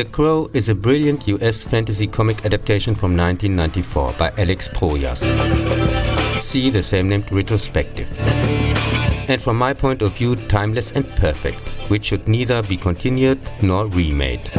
The Crow is a brilliant US fantasy comic adaptation from 1994 by Alex Proyas. See the same-named retrospective. And from my point of view, timeless and perfect, which should neither be continued nor remade.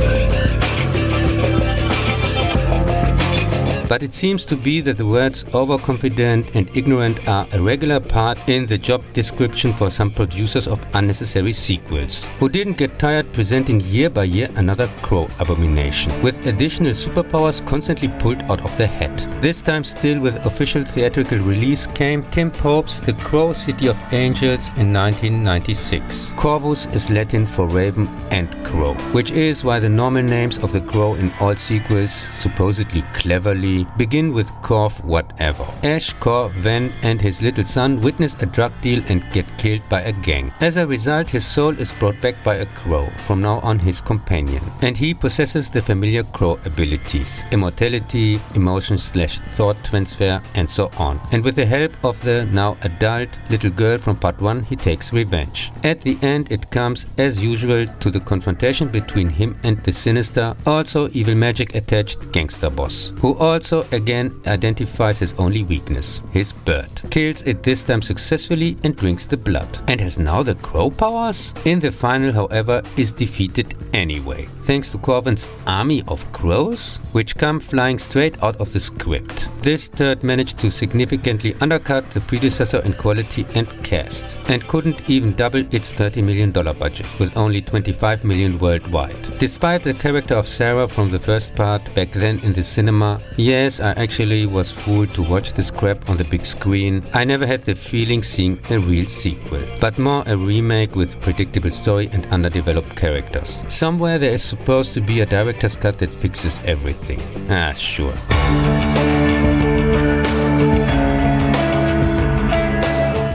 But it seems to be that the words overconfident and ignorant are a regular part in the job description for some producers of unnecessary sequels, who didn't get tired presenting year by year another Crow abomination, with additional superpowers constantly pulled out of their hat. This time still with official theatrical release came Tim Pope's The Crow City of Angels in 1996. Corvus is Latin for raven and crow, which is why the normal names of the Crow in all sequels, supposedly cleverly, begin with Corv whatever. Ash, Cor, Ven and his little son witness a drug deal and get killed by a gang. As a result, his soul is brought back by a crow, from now on his companion. And he possesses the familiar crow abilities: immortality, emotion/thought transfer and so on. And with the help of the now adult little girl from part 1, he takes revenge. At the end it comes, as usual, to the confrontation between him and the sinister, also evil magic attached gangster boss, who also again identifies his only weakness, his bird. Kills it this time successfully and drinks the blood. And has now the crow powers? In the final, however, is defeated anyway, thanks to Corvin's army of crows, which come flying straight out of the script. This third managed to significantly undercut the predecessor in quality and cast, and couldn't even double its $30 million budget, with only $25 million worldwide. Despite the character of Sarah from the first part back then in the cinema, yes, I actually was fooled to watch this crap on the big screen. I never had the feeling seeing a real sequel, but more a remake with predictable story and underdeveloped characters. Somewhere there is supposed to be a director's cut that fixes everything. Ah, sure.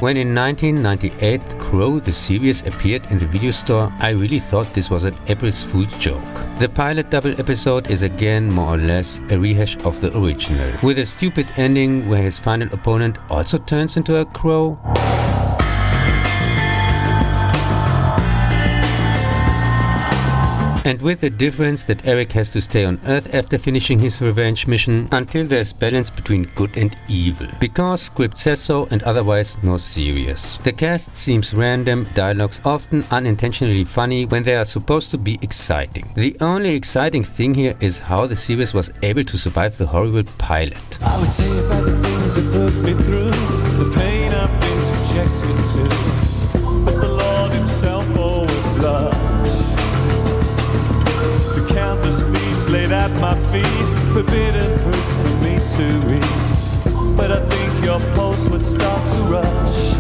When in 1998 Crow the series appeared in the video store, I really thought this was an April Fool's joke. The pilot double episode is again more or less a rehash of the original, with a stupid ending where his final opponent also turns into a crow. And with the difference that Eric has to stay on Earth after finishing his revenge mission until there's balance between good and evil, because script says so and otherwise no serious. The cast seems random, dialogues often unintentionally funny when they are supposed to be exciting. The only exciting thing here is how the series was able to survive the horrible pilot. I would say about the things that put me through, the pain I've been subjected to, but the Lord himself would blush. Countless feasts laid at my feet, forbidden fruits for me to eat, but I think your pulse would start to rush.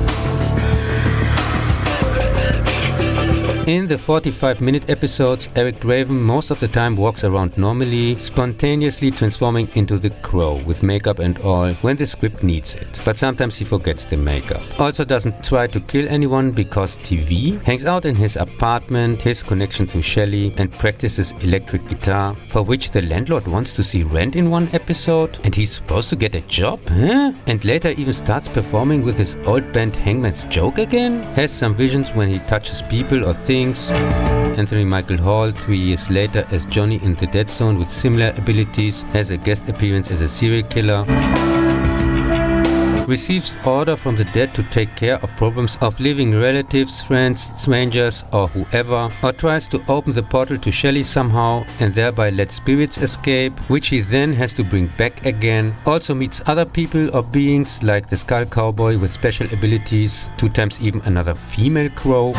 In the 45-minute episodes, Eric Draven most of the time walks around normally, spontaneously transforming into the Crow, with makeup and all, when the script needs it. But sometimes he forgets the makeup. Also doesn't try to kill anyone because TV, hangs out in his apartment, his connection to Shelley, and practices electric guitar, for which the landlord wants to see rent in one episode, and he's supposed to get a job, huh? And later even starts performing with his old band Hangman's Joke again? Has some visions when he touches people or things. Anthony Michael Hall 3 years later as Johnny in The Dead Zone with similar abilities, has a guest appearance as a serial killer. Receives order from the dead to take care of problems of living relatives, friends, strangers or whoever, or tries to open the portal to Shelley somehow and thereby let spirits escape, which he then has to bring back again. Also meets other people or beings like the Skull Cowboy with special abilities, 2 times even another female crow.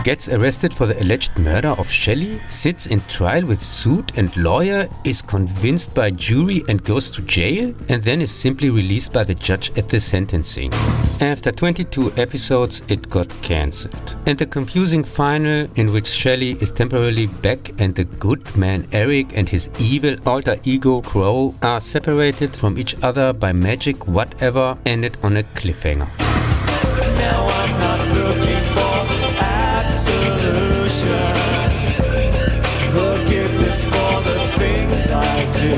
Gets arrested for the alleged murder of Shelley, sits in trial with suit and lawyer, is convinced by jury and goes to jail, and then is simply released by the judge at the sentencing. After 22 episodes it got cancelled. And the confusing final, in which Shelley is temporarily back and the good man Eric and his evil alter ego Crow are separated from each other by magic whatever, ended on a cliffhanger. Now I'm not looking for absolution, forgiveness for the things I do.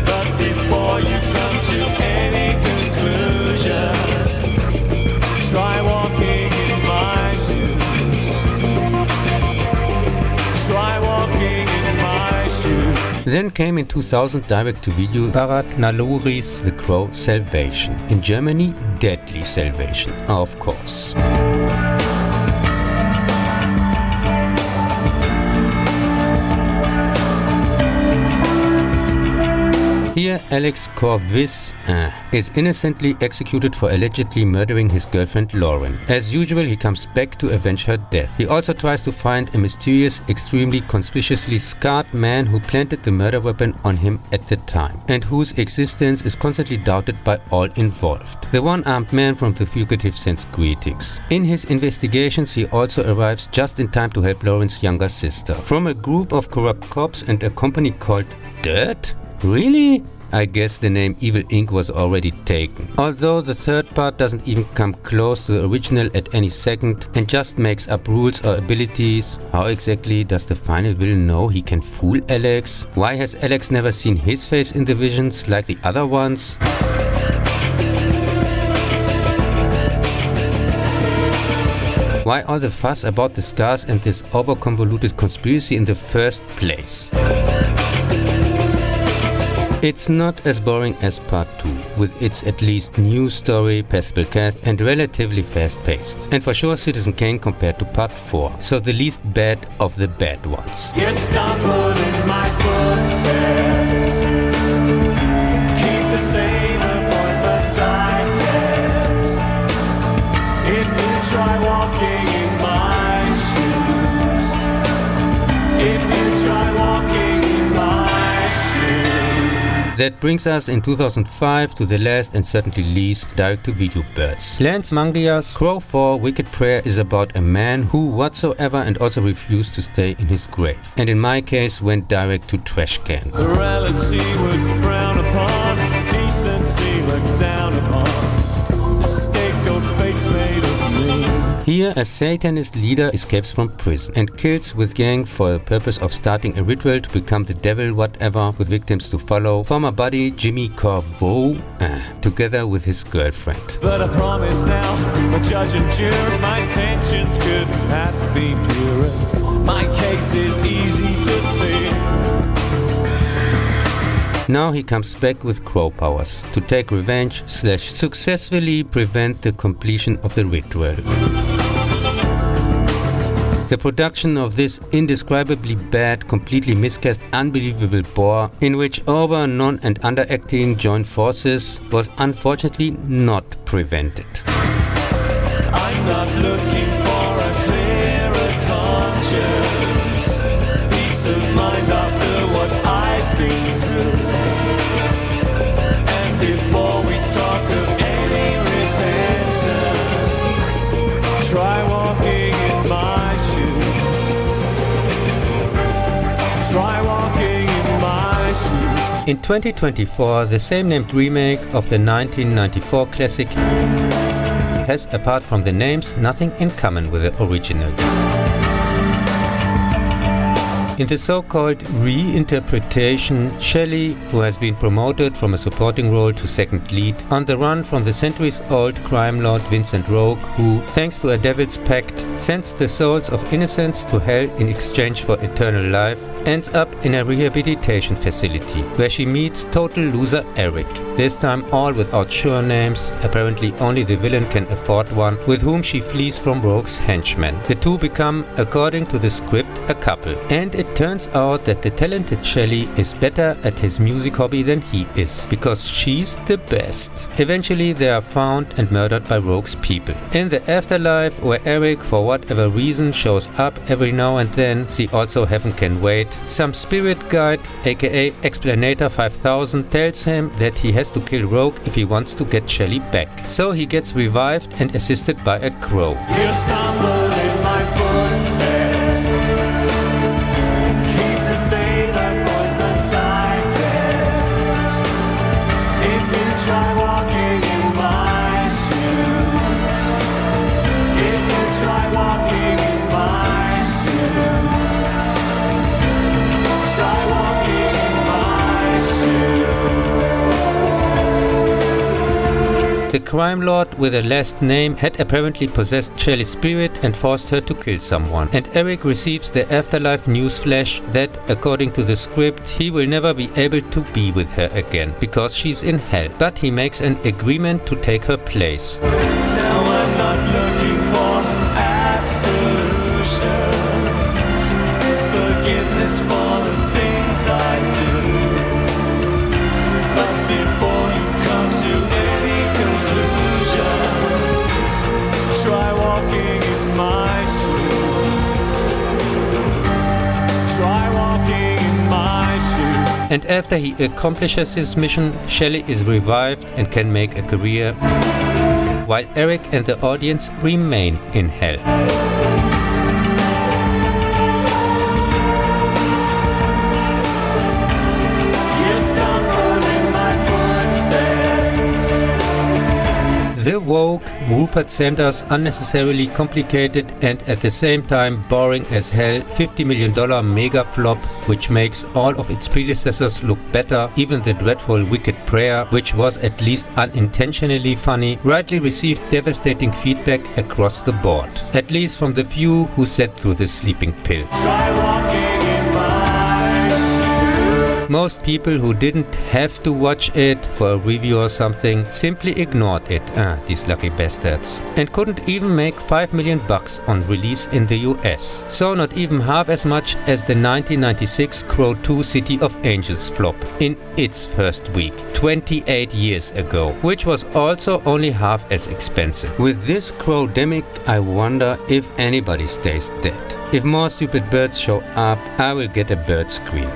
But before you come to any conclusion, try walking in my shoes. Try walking Then came in 2000 direct-to-video Bharat Naloori's The Crow Salvation. In Germany, Deadly Salvation, of course. Here, Alex Corvis is innocently executed for allegedly murdering his girlfriend Lauren. As usual, he comes back to avenge her death. He also tries to find a mysterious, extremely conspicuously scarred man who planted the murder weapon on him at the time, and whose existence is constantly doubted by all involved. The one-armed man from The Fugitive sends greetings. In his investigations, he also arrives just in time to help Lauren's younger sister. From a group of corrupt cops and a company called Dirt? Really? I guess the name Evil Inc. was already taken. Although the third part doesn't even come close to the original at any second and just makes up rules or abilities. How exactly does the final villain know he can fool Alex? Why has Alex never seen his face in the visions like the other ones? Why all the fuss about the scars and this over-convoluted conspiracy in the first place? It's not as boring as part 2, with its at least new story, passable cast and relatively fast paced. And for sure Citizen Kane compared to part 4, so the least bad of the bad ones. You stumble in my footsteps. Keep the same appointments I kept. If you try walking in my shoes. If you try walking in my shoes. That brings us in 2005 to the last and certainly least direct-to-video birds. Lance Mangia's Crow 4 Wicked Prayer is about a man who whatsoever and also refused to stay in his grave. And in my case went direct to trash can. Morality would frown upon, decency looked down upon. The scapegoat fate's made of me. Here, a Satanist leader escapes from prison and kills with gang for the purpose of starting a ritual to become the devil whatever, with victims to follow. Former buddy Jimmy Corvo, together with his girlfriend. But I promise now, my judge and jurors, my intentions couldn't have been purer. My case is easy to see. Now he comes back with crow powers to take revenge / successfully prevent the completion of the ritual. The production of this indescribably bad, completely miscast, unbelievable bore, in which over, non and underacting joined forces, was unfortunately not prevented. I'm not looking for a clearer conscience, peace of mind after what I've been through. And before we talk of any repentance, try walking in my shoes. Try walking in my shoes. In 2024, the same-named remake of the 1994 classic has, apart from the names, nothing in common with the original. In the so-called reinterpretation, Shelley, who has been promoted from a supporting role to second lead, on the run from the centuries-old crime lord Vincent Rogue, who, thanks to a devil's pact, sends the souls of innocents to hell in exchange for eternal life, ends up in a rehabilitation facility, where she meets total loser Eric, this time all without sure names. Apparently only the villain can afford one, with whom she flees from Rogue's henchmen. The two become, according to the script, a couple, and it turns out that the talented Shelley is better at his music hobby than he is, because she's the best. Eventually they are found and murdered by Rogue's people. In the afterlife, where Eric, for whatever reason, shows up every now and then, see also Heaven Can Wait, some spirit guide, aka Explanator 5000, tells him that he has to kill Rogue if he wants to get Shelley back. So he gets revived and assisted by a crow. You stumble in my footsteps. Keep the same appointments I kept. If you try walking in my shoes. If you try walking in my shoes. Try walking in my shoes. The crime lord with a last name had apparently possessed Shelley's spirit and forced her to kill someone. And Eric receives the afterlife newsflash that, according to the script, he will never be able to be with her again because she's in hell. But he makes an agreement to take her place. Now I'm not looking for absolution, forgiveness for the things I do. But before you come to any conclusions, try walking in my shoes. Try walking in my shoes. And after he accomplishes his mission, Shelley is revived and can make a career, while Eric and the audience remain in hell. The woke Rupert Sanders' unnecessarily complicated and at the same time boring as hell $50 million mega flop, which makes all of its predecessors look better, even the dreadful Wicked Prayer, which was at least unintentionally funny, rightly received devastating feedback across the board, at least from the few who sat through the sleeping pill. Try walking in my shoes. Most people who didn't have to watch it for a review or something simply ignored it, these lucky bastards, and couldn't even make $5 million on release in the US. So not even half as much as the 1996 Crow 2 City of Angels flop in its first week, 28 years ago, which was also only half as expensive. With this Crowdemic, I wonder if anybody stays dead. If more stupid birds show up, I will get a bird screen.